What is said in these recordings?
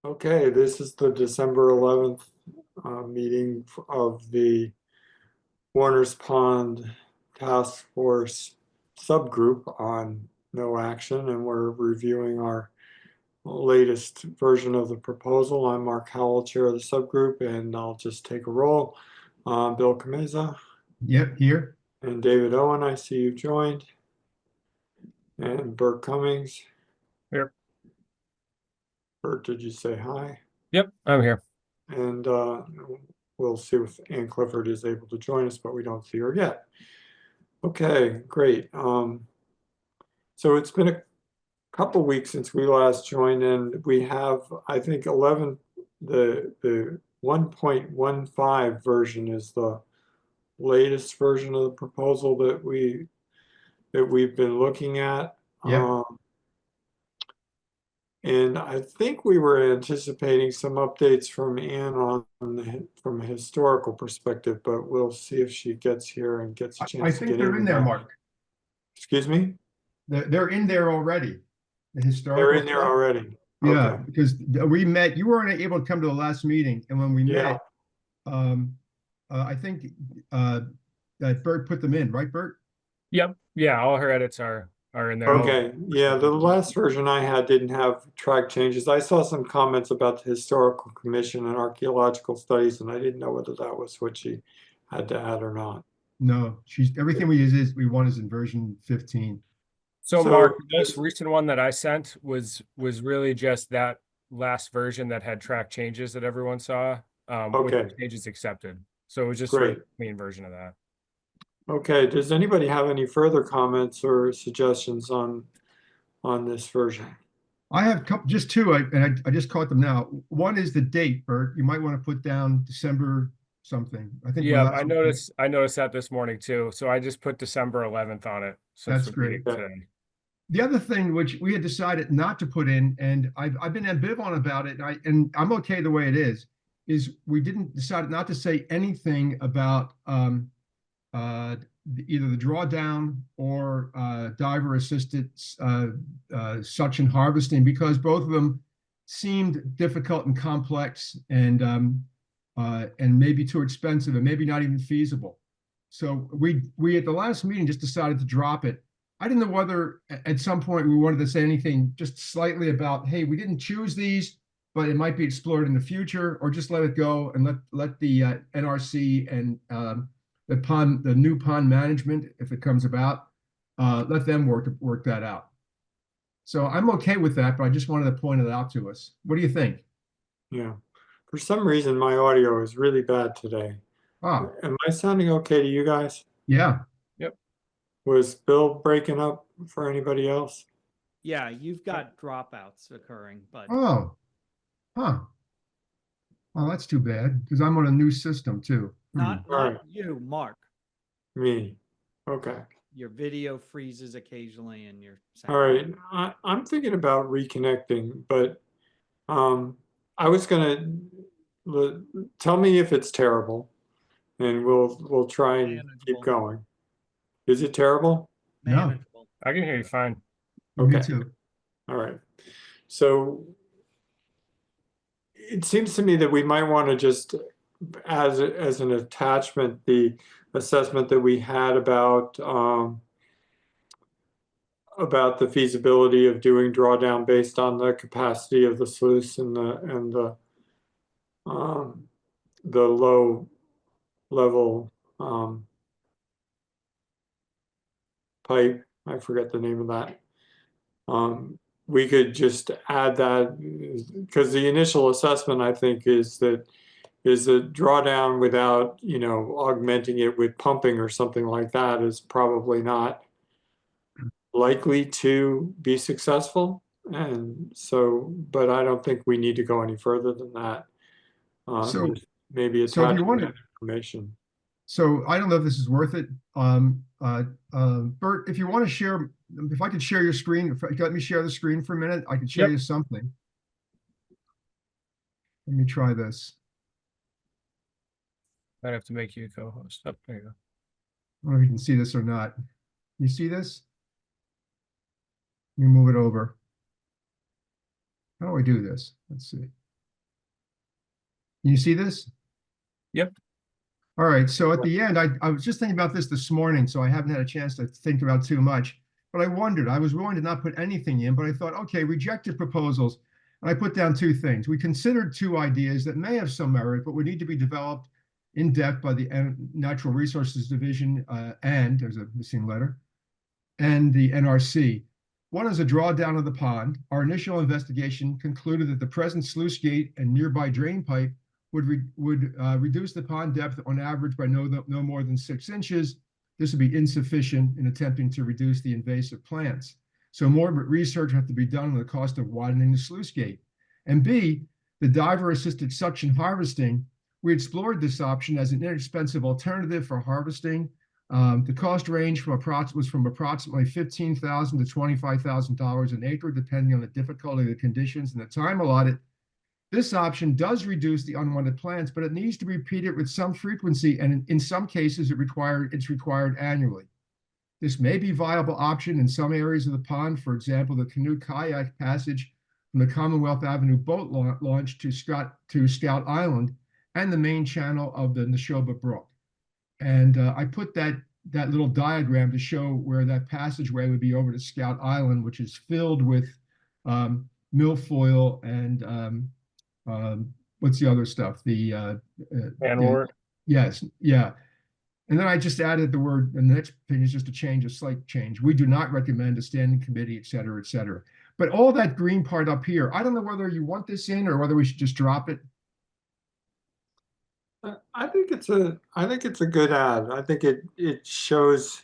Okay, this is the December 11th meeting of the Warner's Pond Task Force subgroup on no action, and we're reviewing our latest version of the proposal. I'm Mark Howell, chair of the subgroup, and I'll just take a roll. Bill Kameza Yep, here. and David Owen, I see you've joined, and Bert Cummings. Here. Bert, did you say hi? Yep, I'm here. And we'll see if Ann Clifford is able to join us, but we don't see her yet. Okay, great. So it's been a couple weeks since we last joined, and we have, I think, 11. The 1.15 version is the latest version of the proposal that we've been looking at. Yeah. And I think we were anticipating some updates from Ann from a historical perspective, but we'll see if she gets here and gets a chance I to think get they're in there, Mark. Excuse me? They're in there already. The historical They're in there stuff. already. Yeah, Okay. because we met, you weren't able to come to the last meeting, and when we Yeah. met, I think that Bert put them in, right, Bert? Yep. Yeah, all her edits are in there. Okay. Yeah, the last version I had didn't have track changes. I saw some comments about the Historical Commission and archaeological studies, and I didn't know whether that was what she had to add or not. No, everything we want is in version 15. So So- Mark, this recent one that I sent was really just that last version that had track changes that everyone saw, with Okay. the changes accepted. So it was just Great. a clean version of that. Okay, does anybody have any further comments or suggestions on this version? I have just two, and I just caught them now. One is the date, Bert. You might want to put down December something. I think. Yeah, I noticed that this morning too. So I just put December 11th on it since That's the meeting great. today. The other thing which we had decided not to put in, and I've been ambivalent about it, and I'm okay the way it is we didn't decide not to say anything about either the drawdown or diver assisted suction harvesting, because both of them seemed difficult and complex, and maybe too expensive, and maybe not even feasible. So we at the last meeting just decided to drop it. I didn't know whether at some point we wanted to say anything just slightly about, hey, we didn't choose these, but it might be explored in the future, or just let it go and let the NRC and the new pond management, if it comes about, let them work that out. So I'm okay with that, but I just wanted to point it out to us. What do you think? Yeah. For some reason, my audio is really bad today. Oh, Am I sounding okay to you guys? yeah. Yep. Was Bill breaking up for anybody else? Yeah, you've got dropouts occurring, but Oh, huh. Oh, that's too bad, because I'm on a new system too. not Alright. you, Mark. Me. Okay. Your video freezes occasionally and your All right. I'm thinking about reconnecting, but I was gonna tell me if it's terrible, and we'll try and keep Manageable. going. Is it terrible? No. manageable. I can hear you fine. Me Okay. too. All right. So it seems to me that we might want to just, as an attachment, the assessment that we had about the feasibility of doing drawdown based on the capacity of the sluice and the low level pipe. I forget the name of that. We could just add that, because the initial assessment, I think, is that drawdown without, augmenting it with pumping or something like that is probably not likely to be successful. And so, but I don't think we need to go any further than that. So- maybe so if you attaching want that information. So I don't know if this is worth it. Bert, if you want to share, if I could share your screen, if you let me share the screen for a minute, I can show Yep. you something. Let me try this. I'd have to make you a co-host. Oh, there you go. I don't know if you can see this or not. You see this? Let me move it over. How do I do this? Let's see. You see this? Yep. All right, so at the end, I was just thinking about this morning, so I haven't had a chance to think about too much. But I wondered, I was willing to not put anything in, but I thought, okay, rejected proposals. And I put down two things. We considered two ideas that may have some merit, but would need to be developed in depth by the Natural Resources Division and, there's a missing letter, and the NRC. One is a drawdown of the pond. Our initial investigation concluded that the present sluice gate and nearby drain pipe would reduce the pond depth on average by no more than 6 inches. This would be insufficient in attempting to reduce the invasive plants. So more research have to be done on the cost of widening the sluice gate. And B, the diver-assisted suction harvesting. We explored this option as an inexpensive alternative for harvesting. The cost range was from approximately $15,000 to $25,000 an acre, depending on the difficulty of the conditions and the time allotted. This option does reduce the unwanted plants, but it needs to be repeated with some frequency, and in some cases, it's required annually. This may be a viable option in some areas of the pond, for example, the canoe kayak passage from the Commonwealth Avenue boat launch to Scout Island and the main channel of the Neshoba Brook. And I put that little diagram to show where that passageway would be over to Scout Island, which is filled with milfoil and what's the other stuff? Manwort. Yes, yeah. And then I just added the word, and the next thing is just a slight change. We do not recommend a standing committee, et cetera, et cetera. But all that green part up here, I don't know whether you want this in or whether we should just drop it. I think it's a good ad. I think it shows,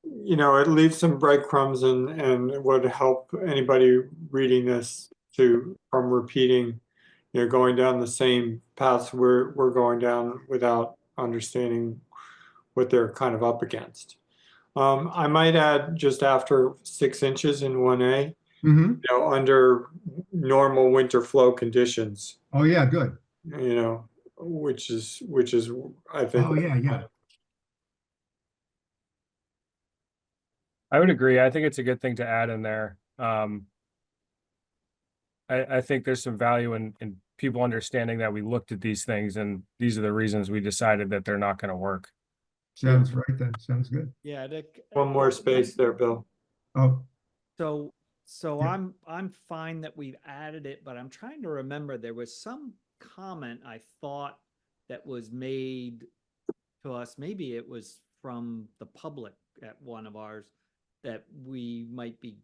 it leaves some breadcrumbs and would help anybody reading this from repeating, going down the same paths we're going down without understanding what they're kind of up against. I might add just after 6 inches in 1A, under normal winter flow conditions. Oh yeah, good. Which is I think. Oh yeah. I would agree. I think it's a good thing to add in there. I think there's some value in people understanding that we looked at these things and these are the reasons we decided that they're not going to work. Sounds right then. Sounds good. Yeah. One more space there, Bill. Oh, So Yeah. I'm fine that we've added it, but I'm trying to remember, there was some comment I thought that was made to us. Maybe it was from the public at one of ours, that we might be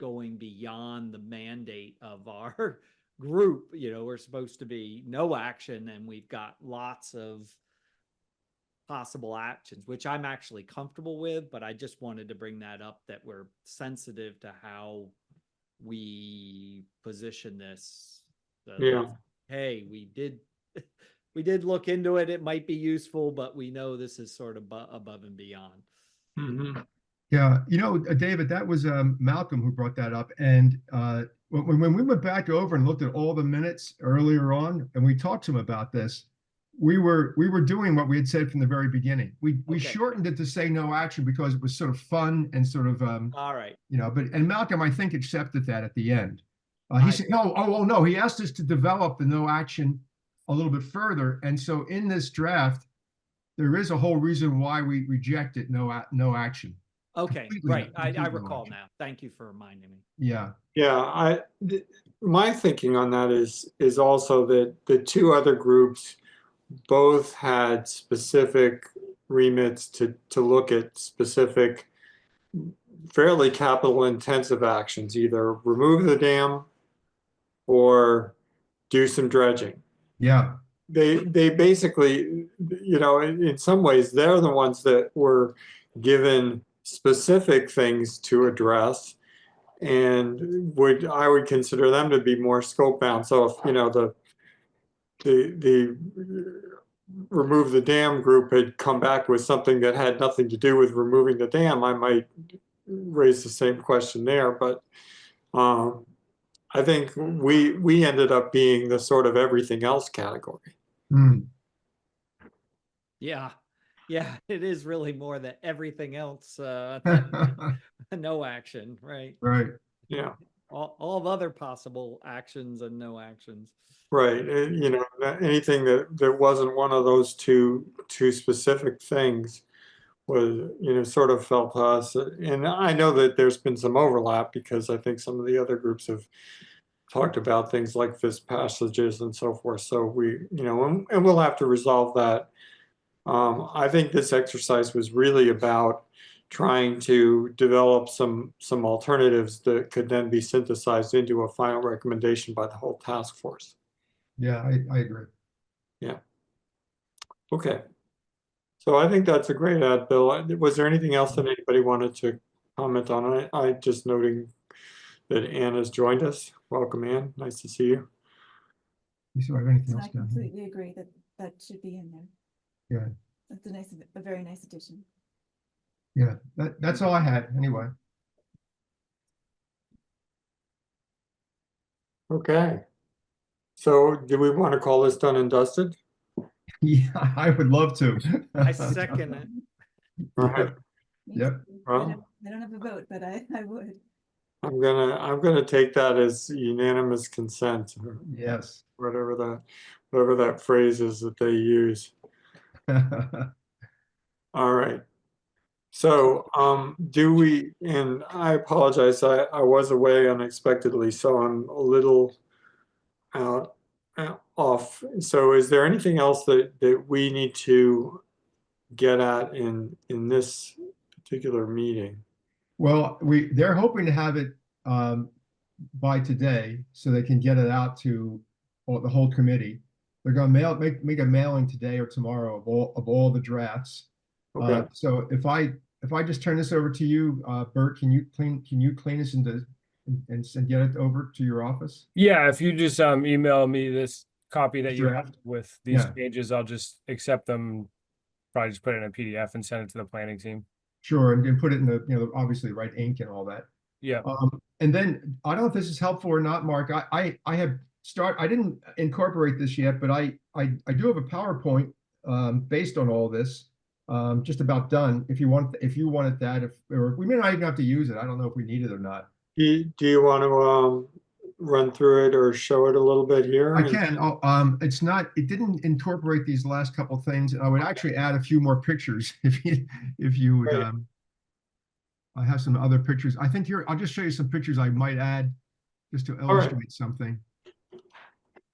going beyond the mandate of our group. We're supposed to be no action, and we've got lots of possible actions, which I'm actually comfortable with, but I just wanted to bring that up, that we're sensitive to how we position this. Yeah. Hey, we did look into it. It might be useful, but we know this is sort of above and beyond. Mm-hmm. Yeah, David, that was Malcolm who brought that up. And when we went back over and looked at all the minutes earlier on, and we talked to him about this, we were doing what we had said from the very beginning. We Okay. shortened it to say no action because it was sort of fun and sort of All right. and Malcolm, I think, accepted that at the end. I He said, no, he asked us to develop the no action a little bit further. And so in this draft, there is a whole reason why we rejected no action. Okay, Completely right. I completely recall action. now. Thank you for reminding me. Yeah. Yeah, my thinking on that is also that the two other groups both had specific remits to look at specific, fairly capital intensive actions, either remove the dam or do some dredging. Yeah. They basically, in some ways, they're the ones that were given specific things to address, and I would consider them to be more scope bound. So if the remove the dam group had come back with something that had nothing to do with removing the dam, I might raise the same question there. But I think we ended up being the sort of everything else category. Mm. Yeah. Yeah, it is really more that everything else, no action, right? Right. Yeah. all of other possible actions and no actions. Right, and, you know, anything that wasn't one of those two specific things was, you know, sort of felt to us. And I know that there's been some overlap because I think some of the other groups have talked about things like this passages and so forth. So we, you know, and we'll have to resolve that. I think this exercise was really about trying to develop some alternatives that could then be synthesized into a final recommendation by the whole task force. Yeah, I agree. Okay. So I think that's a great ad, Bill. Was there anything else that anybody wanted to comment on? I just noting that Ann has joined us. Welcome, Ann. Nice to see you. You see, I have anything And else I down here? completely agree that that should be in there. Yeah. That's a very nice addition. Yeah, that's all I had anyway. Okay. So do we want to call this done and dusted? Yeah, I would love to. I second it. All right. Me Yep. too. Well- I don't have a vote, but I would. I'm gonna take that as unanimous consent, or Yes. whatever that phrase is that they use. All right. So, do we, and I apologize, I was away unexpectedly, so I'm a little off. So is there anything else that we need to get at in this particular meeting? Well, they're hoping to have it by today so they can get it out to the whole committee. They're going to make a mailing today or tomorrow of all the drafts. Okay. So if I just turn this over to you, Bert, can you clean this into and get it over to your office? Yeah, if you just email me this copy that you have Draft. with these Yeah. changes, I'll just accept them. Probably just put it in a PDF and send it to the planning team. Sure, and put it in the, obviously right ink and all that. Yeah. And then I don't know if this is helpful or not, Mark. I didn't incorporate this yet, but I do have a PowerPoint based on all this, just about done. If you wanted that, or we may not even have to use it. I don't know if we need it or not. Do you want to run through it or show it a little bit here? I can. It didn't incorporate these last couple things. I would actually add a few more pictures if you would. Right. I have some other pictures. I think here, I'll just show you some pictures I might add just to right. illustrate something.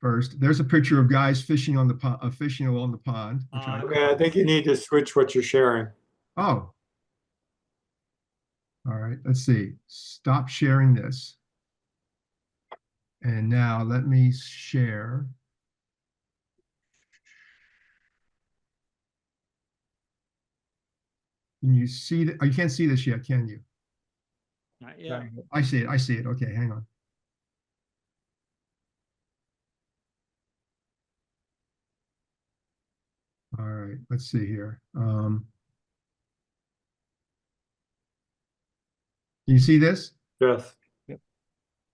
First, there's a picture of guys fishing on the pond, fishing along the pond. Okay, I think you need to switch what you're sharing. Oh. All right, let's see. Stop sharing this. And now let me share. Can you see that? Oh, you can't see this yet, can you? Not yet. I see it. I see it. Okay, hang on. All right, let's see here. Can you see this? Yes.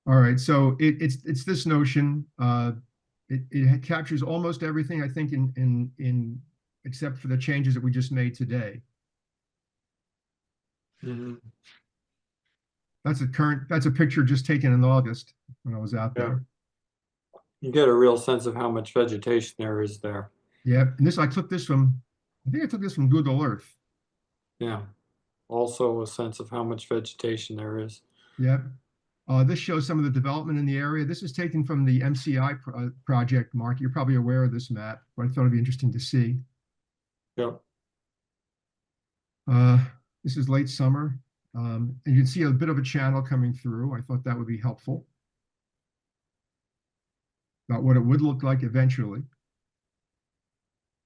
All right, so it's this notion. It captures almost everything I think in except for the changes that we just made today. Mhm. That's a picture just taken in August when I was out Yeah. there. You get a real sense of how much vegetation there is there. Yeah, and I took this from Google Earth. Yeah. Also a sense of how much vegetation there is. Yeah. This shows some of the development in the area. This is taken from the MCI project, Mark. You're probably aware of this map, but I thought it'd be interesting to see. Yep. This is late summer. And you can see a bit of a channel coming through. I thought that would be helpful. About what it would look like eventually.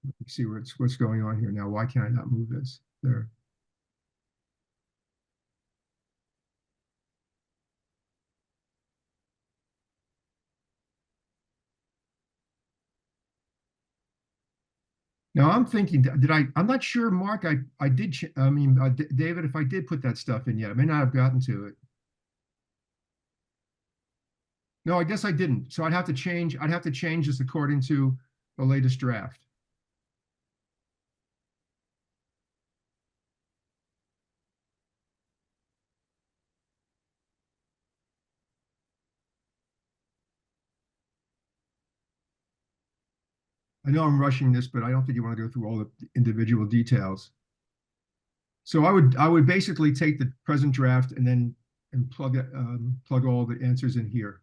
Let me see what's going on here now. Why can't I not move this? There. Now I'm thinking, I'm not sure, Mark, David, if I did put that stuff in yet, I may not have gotten to it. No, I guess I didn't. So I'd have to change this according to the latest draft. I know I'm rushing this, but I don't think you want to go through all the individual details. So I would basically take the present draft and plug it, plug all the answers in here.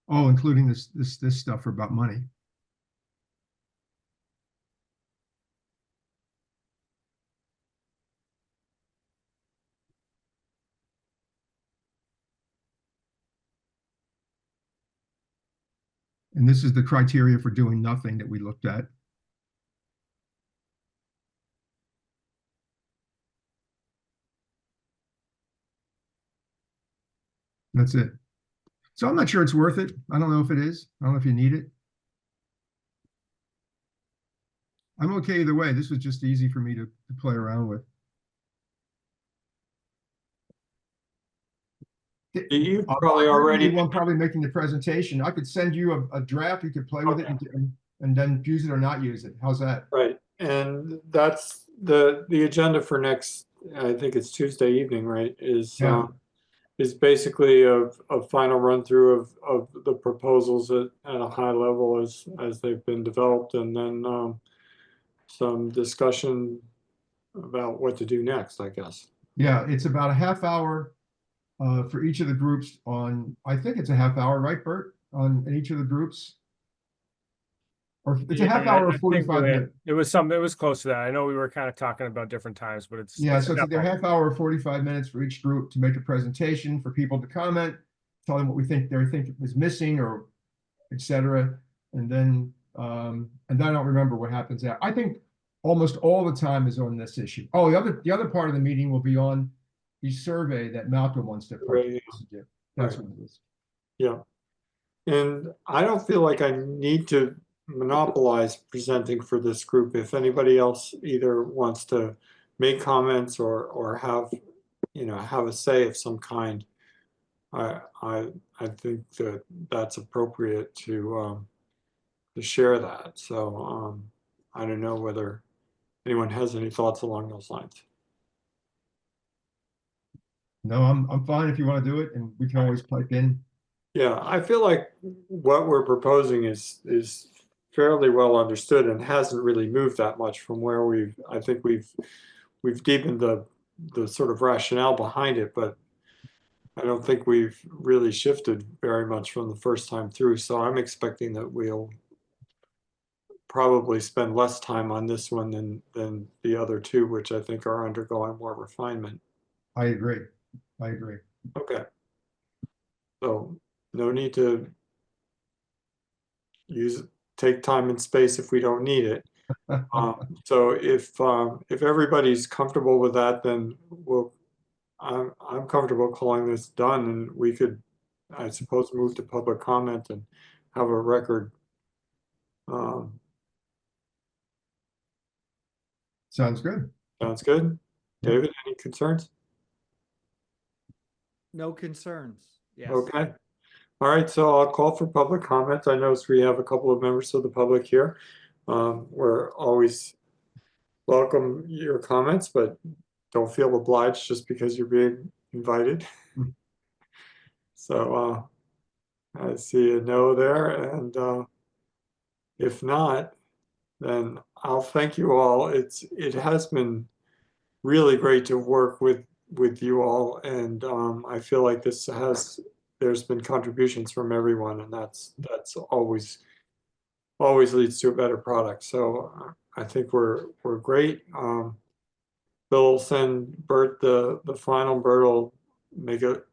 Oh, including this stuff about money. And this is the criteria for doing nothing that we looked at. That's it. So I'm not sure it's worth it. I don't know if it is. I don't know if you need it. I'm okay either way. This was just easy for me to play around with. You I'm probably not already, the one probably making the presentation. I could send you a draft. You could play with it and then use it or not use it. How's that? right, and that's the agenda for next, I think it's Tuesday evening, right, Yeah. is basically a final run through of the proposals at a high level as they've been developed, and then some discussion about what to do next, I guess. Yeah, it's about a half hour for each of the groups on, I think it's a half hour, right, Bert? In each of the groups? Or it's a half Yeah, hour I or think 45 minutes. it was close to that. I know we were kind of talking about different times, but it's Yeah, it's so it's enough. either half hour or 45 minutes for each group to make a presentation, for people to comment, tell them what they think is missing, or et cetera. And then I don't remember what happens there. I think almost all the time is on this issue. Oh, the other part of the meeting will be on the survey that Malcolm wants to Right, do. That's right. what it is. Yeah. And I don't feel like I need to monopolize presenting for this group. If anybody else either wants to make comments or have, have a say of some kind, I think that that's appropriate to share that. So I don't know whether anyone has any thoughts along those lines. No, I'm fine if you want to do it, and we can always pipe in. Yeah, I feel like what we're proposing is fairly well understood and hasn't really moved that much from where I think we've deepened the sort of rationale behind it, but I don't think we've really shifted very much from the first time through. So I'm expecting that we'll probably spend less time on this one than the other two, which I think are undergoing more refinement. I agree. Okay. So no need to take time and space if we don't need it. So if everybody's comfortable with that, then I'm comfortable calling this done, and we could, I suppose, move to public comment and have a record. Sounds good. Sounds good. Yeah. David, any concerns? No concerns. Yes. Okay. All right, so I'll call for public comment. I notice we have a couple of members of the public here. We're always welcome your comments, but don't feel obliged just because you're being invited. So I see a no there, and if not, then I'll thank you all. It has been really great to work with you all, and I feel like there's been contributions from everyone, and that's always leads to a better product. So I think we're great. Bill will send Bert the final. Bert will make it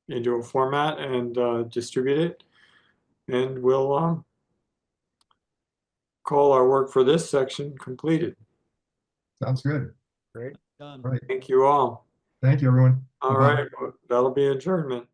into a format and distribute it, and we'll call our work for this section completed. Sounds good. Great. Done. Right. Thank you all. Thank you, everyone. All Bye-bye. right, that'll be adjournment.